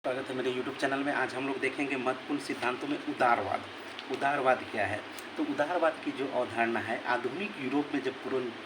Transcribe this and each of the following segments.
स्वागत है मेरे YouTube चैनल में। आज हम लोग देखेंगे महत्वपूर्ण सिद्धांतों में उदारवाद। उदारवाद क्या है? तो उदारवाद की जो अवधारणा है, आधुनिक यूरोप में जब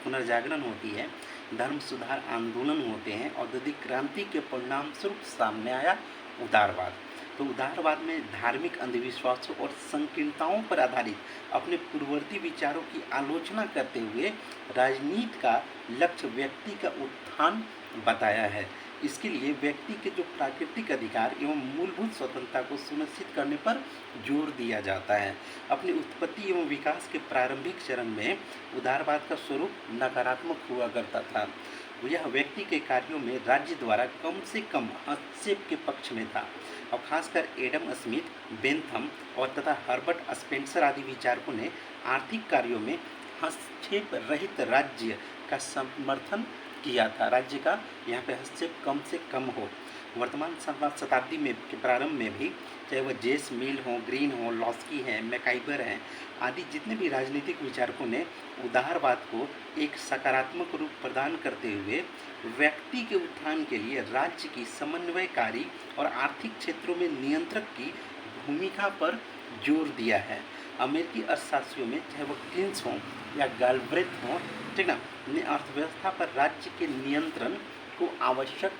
पुनर्जागरण होती है, धर्म सुधार आंदोलन होते हैं, औद्योगिक क्रांति के परिणाम स्वरूप सामने आया उदारवाद। तो उदारवाद में धार्मिक अंधविश्वासों और संकीर्णताओं पर आधारित अपने पूर्ववर्ती विचारों की आलोचना करते हुए राजनीति का लक्ष्य व्यक्ति का उत्थान बताया है। इसके लिए व्यक्ति के जो प्राकृतिक अधिकार एवं मूलभूत स्वतंत्रता को सुनिश्चित करने पर जोर दिया जाता है। अपनी उत्पत्ति एवं विकास के प्रारंभिक चरण में उदारवाद का स्वरूप नकारात्मक हुआ करता था। यह व्यक्ति के कार्यों में राज्य द्वारा कम से कम हस्तक्षेप के पक्ष में था और खासकर एडम स्मिथ, बेंथम और तथा हर्बर्ट स्पेंसर आदि विचारकों ने आर्थिक कार्यों में हस्तक्षेप रहित राज्य का समर्थन किया था। राज्य का यहाँ पे हस्तक्षेप कम से कम हो। वर्तमान शताब्दी में के प्रारंभ में भी चाहे वह जेस मिल हो, ग्रीन हो, लॉस्की हैं, मैकाइबर हैं आदि जितने भी राजनीतिक विचारकों ने उदारवाद को एक सकारात्मक रूप प्रदान करते हुए व्यक्ति के उत्थान के लिए राज्य की समन्वयकारी और आर्थिक क्षेत्रों में नियंत्रक की भूमिका पर जोर दिया है। अमेरिकी अर्थशास्त्रियों में चाहे वह क्लिंस हों या गाल्ब्रेथ हों, ठीक ना, ने अर्थव्यवस्था पर राज्य के नियंत्रण को आवश्यक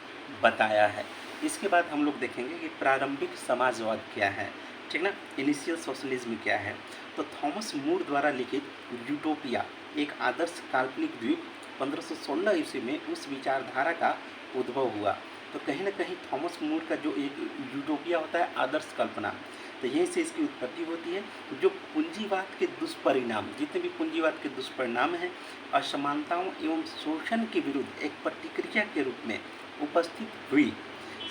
बताया है। इसके बाद हम लोग देखेंगे कि प्रारंभिक समाजवाद क्या है, ठीक ना, इनिशियल सोशलिज्म क्या है। तो थॉमस मूर द्वारा लिखित यूटोपिया एक आदर्श काल्पनिक द्वीप 1516 ईस्वी में उस विचारधारा का उद्भव हुआ। तो कहीं ना कहीं थॉमस मूर का जो एक यूटोपिया होता है, आदर्श कल्पना, तो यहीं से इसकी उत्पत्ति होती है। जो पूंजीवाद के दुष्परिणाम, जितने भी पूंजीवाद के दुष्परिणाम हैं, असमानताओं एवं शोषण के विरुद्ध एक प्रतिक्रिया के रूप में उपस्थित हुई।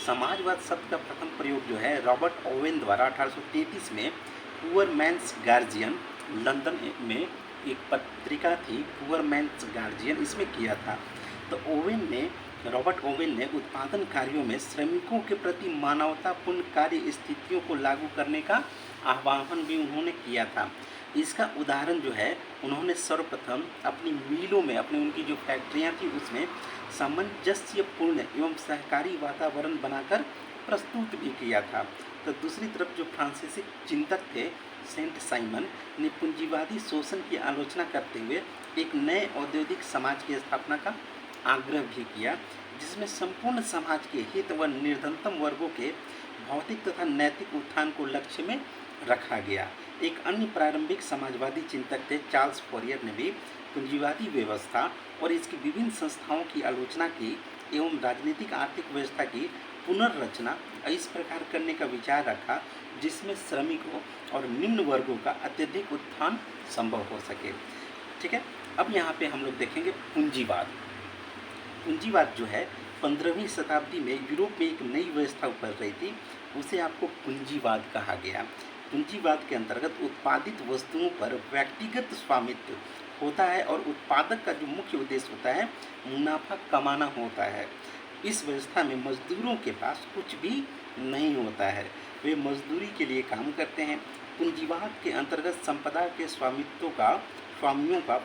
समाजवाद शब्द का प्रथम प्रयोग जो है रॉबर्ट ओवेन द्वारा 1833 में पुअर मैन्स गार्जियन, लंदन में एक पत्रिका थी पुअर मैन्स गार्जियन, इसमें किया था। तो रॉबर्ट ओवेन ने उत्पादन कार्यों में श्रमिकों के प्रति मानवतापूर्ण कार्य स्थितियों को लागू करने का आह्वान भी उन्होंने किया था। इसका उदाहरण जो है, उन्होंने सर्वप्रथम अपनी मिलों में, उनकी जो फैक्ट्रियां थी उसमें सामंजस्यपूर्ण एवं सहकारी वातावरण बनाकर प्रस्तुत भी किया था। तो दूसरी तरफ जो फ्रांसीसी चिंतक थे सेंट साइमन ने पूंजीवादी शोषण की आलोचना करते हुए एक नए औद्योगिक समाज की स्थापना का आग्रह भी किया, जिसमें संपूर्ण समाज के हित व निर्धनतम वर्गों के भौतिक तथा नैतिक उत्थान को लक्ष्य में रखा गया। एक अन्य प्रारंभिक समाजवादी चिंतक थे चार्ल्स फॉरियर ने भी पूंजीवादी व्यवस्था और इसकी विभिन्न संस्थाओं की आलोचना की एवं राजनीतिक आर्थिक व्यवस्था की पुनर्रचना इस प्रकार करने का विचार रखा जिसमें श्रमिकों और निम्न वर्गों का अत्यधिक उत्थान संभव हो सके। ठीक है, अब यहाँ पे हम लोग देखेंगे पूंजीवाद। पूंजीवाद जो है 15वीं शताब्दी में यूरोप में एक नई व्यवस्था उभर रही थी, उसे आपको पूंजीवाद कहा गया। पूंजीवाद के अंतर्गत उत्पादित वस्तुओं पर व्यक्तिगत स्वामित्व होता है और उत्पादक का जो मुख्य उद्देश्य होता है मुनाफा कमाना होता है। इस व्यवस्था में मजदूरों के पास कुछ भी नहीं होता है, वे मजदूरी के लिए काम करते हैं। पूंजीवाद के अंतर्गत संपदा के स्वामियों का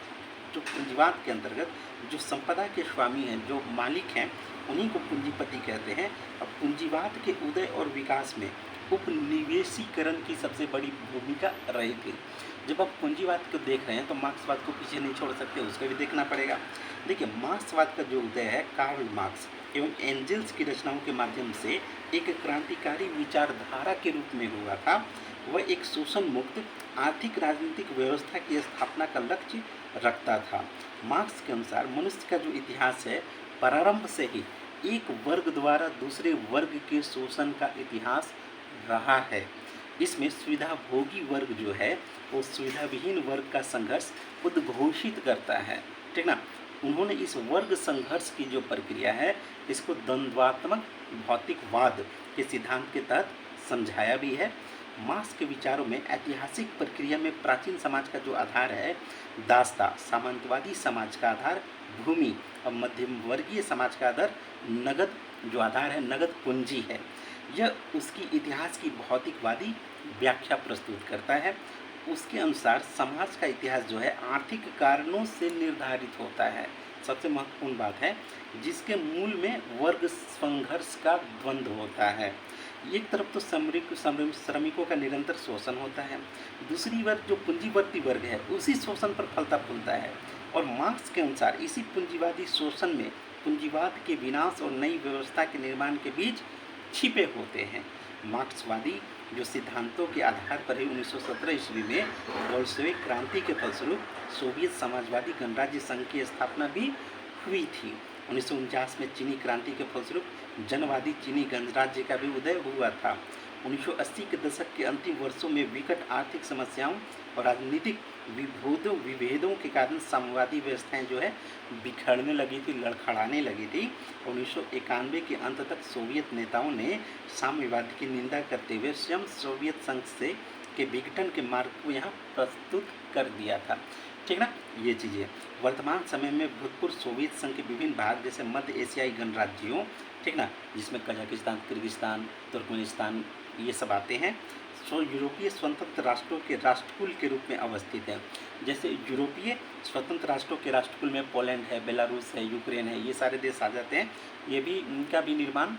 जो पूंजीवाद के अंतर्गत जो संपदा के स्वामी हैं, जो मालिक हैं, उन्हीं को पूंजीपति कहते हैं। अब पूंजीवाद के उदय और विकास में उपनिवेशीकरण की सबसे बड़ी भूमिका रही थी। जब आप पूंजीवाद को देख रहे हैं तो मार्क्सवाद को पीछे नहीं छोड़ सकते, उसको भी देखना पड़ेगा। देखिए, मार्क्सवाद का जो उदय है कार्ल मार्क्स एवं एंजेल्स की रचनाओं के माध्यम से एक क्रांतिकारी विचारधारा के रूप में हुआ था। वह एक शोषण मुक्त आर्थिक राजनीतिक व्यवस्था की स्थापना का लक्ष्य रखता था। मार्क्स के अनुसार मनुष्य का जो इतिहास है प्रारंभ से ही एक वर्ग द्वारा दूसरे वर्ग के शोषण का इतिहास रहा है। इसमें सुविधाभोगी वर्ग जो है वो सुविधाविहीन वर्ग का संघर्ष उद्घोषित करता है, ठीक ना। उन्होंने इस वर्ग संघर्ष की जो प्रक्रिया है इसको द्वंद्वात्मक भौतिकवाद के सिद्धांत के तहत समझाया भी है। मार्क्स के विचारों में ऐतिहासिक प्रक्रिया में प्राचीन समाज का जो आधार है दासता, सामंतवादी समाज का आधार भूमि और मध्यम वर्गीय समाज का आधार नगद जो आधार है नगद पूंजी है। यह उसकी इतिहास की भौतिकवादी व्याख्या प्रस्तुत करता है। उसके अनुसार समाज का इतिहास जो है आर्थिक कारणों से निर्धारित होता है, सबसे महत्वपूर्ण बात है, जिसके मूल में वर्ग संघर्ष का द्वंद्व होता है। एक तरफ तो श्रमिकों का निरंतर शोषण होता है, दूसरी वर्ग जो पूंजीवर्ती वर्ग है उसी शोषण पर फलता फूलता है। और मार्क्स के अनुसार इसी पूंजीवादी शोषण में पूंजीवाद के विनाश और नई व्यवस्था के निर्माण के बीच छिपे होते हैं। मार्क्सवादी जो सिद्धांतों के आधार पर ही 1917 ईस्वी में बोल्शेविक क्रांति के फलस्वरूप सोवियत समाजवादी गणराज्य संघ की स्थापना भी हुई थी। 1949 में चीनी क्रांति के फलस्वरूप जनवादी चीनी गणराज्य का भी उदय हुआ था। 1980 के दशक के अंतिम वर्षों में विकट आर्थिक समस्याओं और राजनीतिक विभेदों के कारण साम्यवादी व्यवस्थाएं जो है बिखरने लगी थी, लड़खड़ाने लगी थी। 1991 के अंत तक सोवियत नेताओं ने साम्यवाद की निंदा करते हुए स्वयं सोवियत संघ से के विघटन के मार्ग को यहाँ प्रस्तुत कर दिया था। ठीक ना, ये चीज़ें वर्तमान समय में भूतपूर्व सोवियत संघ के विभिन्न भाग जैसे मध्य एशियाई गणराज्यों, ठीक ना, जिसमें कजाकिस्तान, किर्गिस्तान, तुर्कमेनिस्तान ये सब आते हैं, यूरोपीय स्वतंत्र राष्ट्रों के राष्ट्रकुल के रूप में अवस्थित हैं। जैसे यूरोपीय स्वतंत्र राष्ट्रों के राष्ट्रकुल में पोलैंड है, बेलारूस है, यूक्रेन है, ये सारे देश आ जाते हैं। ये भी इनका भी निर्माण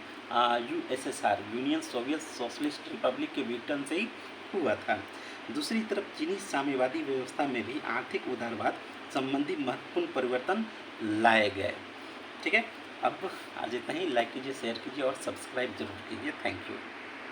USSR union Soviet socialist Republic के विघटन से ही हुआ था। दूसरी तरफ चीनी साम्यवादी व्यवस्था में भी आर्थिक उदारवाद संबंधी महत्वपूर्ण परिवर्तन लाए गए। ठीक है, अब आज इतना ही। लाइक कीजिए, शेयर कीजिए और सब्सक्राइब जरूर कीजिए। Thank you.